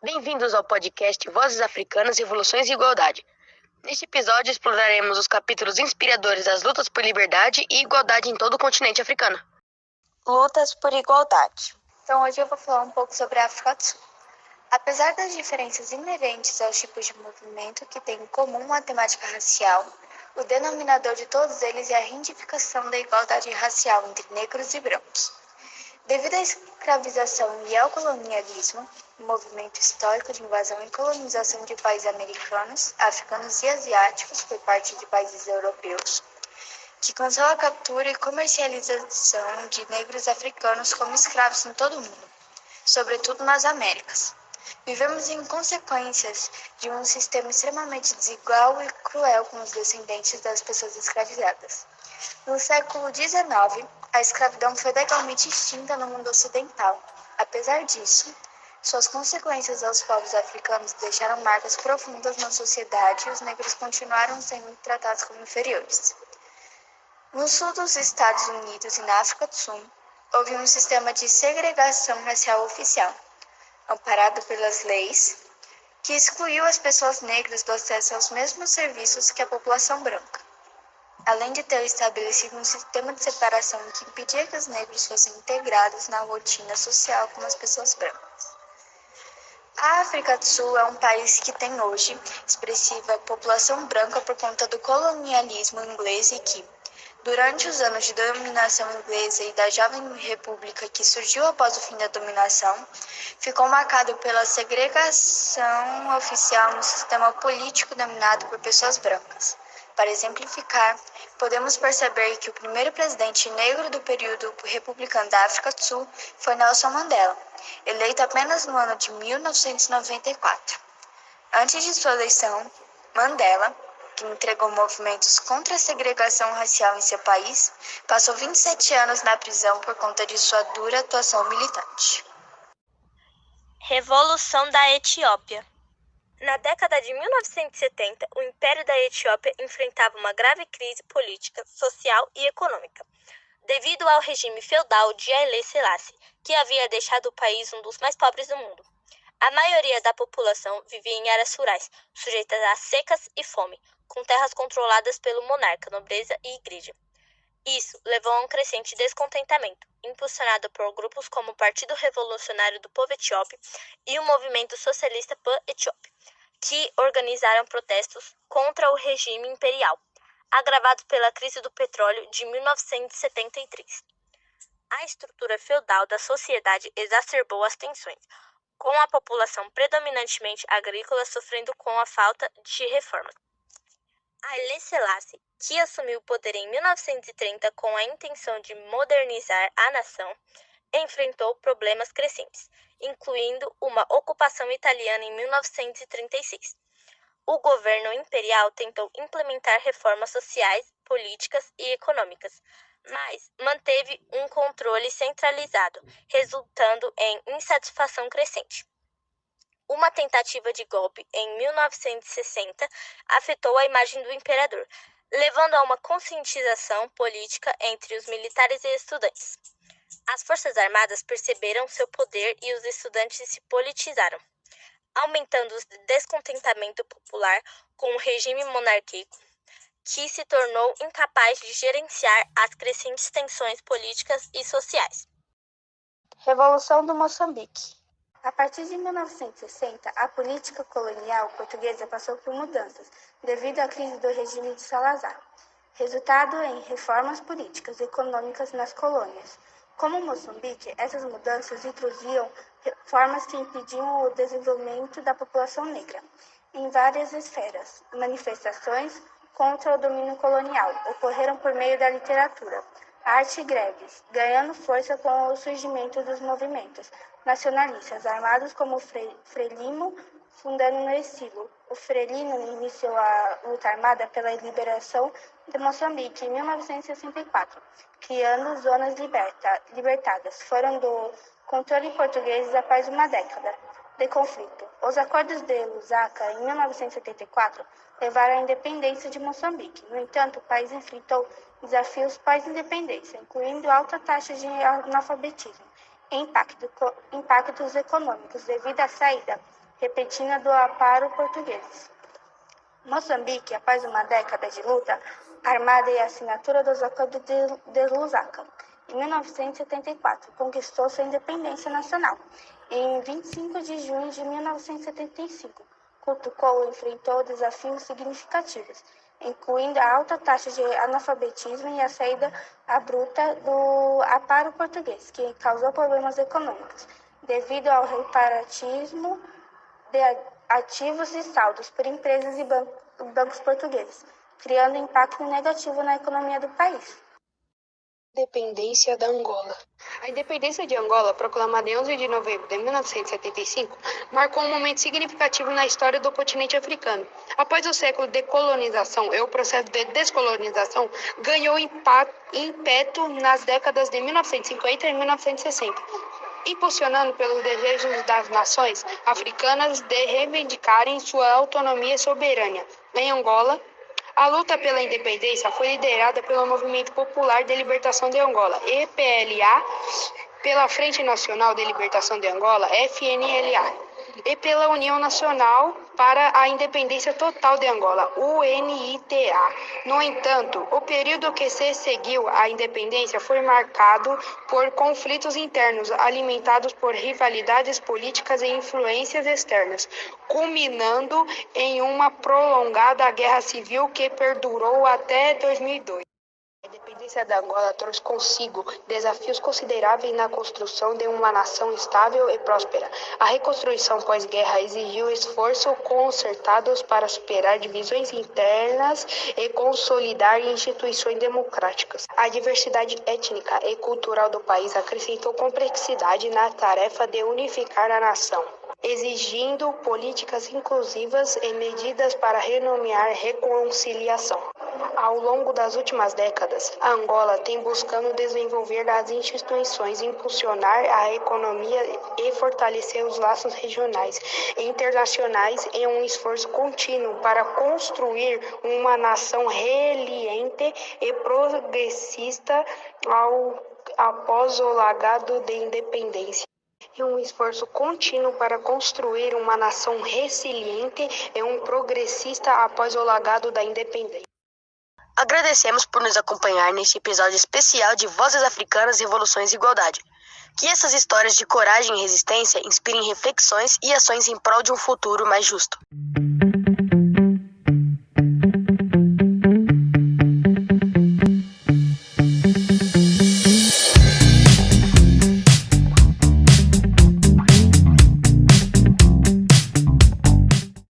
Bem-vindos ao podcast Vozes Africanas, Revoluções e Igualdade. Neste episódio exploraremos os capítulos inspiradores das lutas por liberdade e igualdade em todo o continente africano. Lutas por igualdade. Então hoje eu vou falar um pouco sobre a África do Sul. Apesar das diferenças inerentes aos tipos de movimento que têm em comum a temática racial, o denominador de todos eles é a reivindicação da igualdade racial entre negros e brancos. Devido à escravização e ao colonialismo, movimento histórico de invasão e colonização de países americanos, africanos e asiáticos por parte de países europeus, que causou a captura e comercialização de negros africanos como escravos em todo o mundo, sobretudo nas Américas. Vivemos em consequências de um sistema extremamente desigual e cruel com os descendentes das pessoas escravizadas. No século XIX, a escravidão foi legalmente extinta no mundo ocidental. Apesar disso, suas consequências aos povos africanos deixaram marcas profundas na sociedade e os negros continuaram sendo tratados como inferiores. No sul dos Estados Unidos e na África do Sul, houve um sistema de segregação racial oficial, amparado pelas leis, que excluiu as pessoas negras do acesso aos mesmos serviços que a população branca, além de ter estabelecido um sistema de separação que impedia que os negros fossem integrados na rotina social como as pessoas brancas. A África do Sul é um país que tem hoje expressiva população branca por conta do colonialismo inglês e que, durante os anos de dominação inglesa e da jovem república que surgiu após o fim da dominação, ficou marcado pela segregação oficial no sistema político dominado por pessoas brancas. Para exemplificar, podemos perceber que o primeiro presidente negro do período republicano da África do Sul foi Nelson Mandela, eleito apenas no ano de 1994. Antes de sua eleição, Mandela, que entregou movimentos contra a segregação racial em seu país, passou 27 anos na prisão por conta de sua dura atuação militante. Revolução da Etiópia. Na década de 1970, o Império da Etiópia enfrentava uma grave crise política, social e econômica, devido ao regime feudal de Haile Selassie, que havia deixado o país um dos mais pobres do mundo. A maioria da população vivia em áreas rurais, sujeitas a secas e fome, com terras controladas pelo monarca, nobreza e igreja. Isso levou a um crescente descontentamento, impulsionado por grupos como o Partido Revolucionário do Povo Etíope e o Movimento Socialista Pan-Etíope, que organizaram protestos contra o regime imperial, agravados pela crise do petróleo de 1973. A estrutura feudal da sociedade exacerbou as tensões, com a população predominantemente agrícola sofrendo com a falta de reformas. Haile Selassie, que assumiu o poder em 1930 com a intenção de modernizar a nação, enfrentou problemas crescentes, incluindo uma ocupação italiana em 1936. O governo imperial tentou implementar reformas sociais, políticas e econômicas, mas manteve um controle centralizado, resultando em insatisfação crescente. Uma tentativa de golpe em 1960 afetou a imagem do imperador, levando a uma conscientização política entre os militares e estudantes. As forças armadas perceberam seu poder e os estudantes se politizaram, aumentando o descontentamento popular com o regime monárquico, que se tornou incapaz de gerenciar as crescentes tensões políticas e sociais. Revolução do Moçambique. A partir de 1960, a política colonial portuguesa passou por mudanças devido à crise do regime de Salazar, resultado em reformas políticas e econômicas nas colônias. Como Moçambique, essas mudanças introduziam reformas que impediam o desenvolvimento da população negra em várias esferas. Manifestações contra o domínio colonial ocorreram por meio da literatura, arte e greves, ganhando força com o surgimento dos movimentos nacionalistas armados como o Frelimo, fundando no exílio. O Frelimo iniciou a luta armada pela liberação de Moçambique em 1964, criando zonas libertadas. Foram do controle português após uma década de conflito. Os acordos de Lusaka, em 1974, levaram à independência de Moçambique. No entanto, o país enfrentou desafios pós-independência, incluindo alta taxa de analfabetismo e impactos econômicos devido à saída repetida do aparo português. Moçambique, após uma década de luta armada e assinatura dos Acordos de Lusaka, em 1974, conquistou sua independência nacional. Em 25 de junho de 1975, Kutupou enfrentou desafios significativos, incluindo a alta taxa de analfabetismo e a saída abrupta do aparo português, que causou problemas econômicos, devido ao reparatismo de ativos e saldos por empresas e bancos portugueses, criando impacto negativo na economia do país. Independência da Angola. A independência de Angola, proclamada em 11 de novembro de 1975, marcou um momento significativo na história do continente africano. Após o século de colonização e o processo de descolonização, ganhou ímpeto nas décadas de 1950 e 1960, impulsionando pelos desejos das nações africanas de reivindicarem sua autonomia soberana. Em Angola, a luta pela independência foi liderada pelo Movimento Popular de Libertação de Angola, EPLA, pela Frente Nacional de Libertação de Angola, FNLA, e pela União Nacional para a Independência Total de Angola, UNITA. No entanto, o período que se seguiu à independência foi marcado por conflitos internos, alimentados por rivalidades políticas e influências externas, culminando em uma prolongada guerra civil que perdurou até 2002. A independência da Angola trouxe consigo desafios consideráveis na construção de uma nação estável e próspera. A reconstrução pós-guerra exigiu esforços concertados para superar divisões internas e consolidar instituições democráticas. A diversidade étnica e cultural do país acrescentou complexidade na tarefa de unificar a nação, exigindo políticas inclusivas e medidas para renomear reconciliação. Ao longo das últimas décadas, a Angola tem buscado desenvolver as instituições, impulsionar a economia e fortalecer os laços regionais e internacionais em um esforço contínuo para construir uma nação resiliente e progressista após o legado de independência. Um esforço contínuo para construir uma nação resiliente e progressista após o legado da independência. Agradecemos por nos acompanhar neste episódio especial de Vozes Africanas, Revoluções e Igualdade. Que essas histórias de coragem e resistência inspirem reflexões e ações em prol de um futuro mais justo.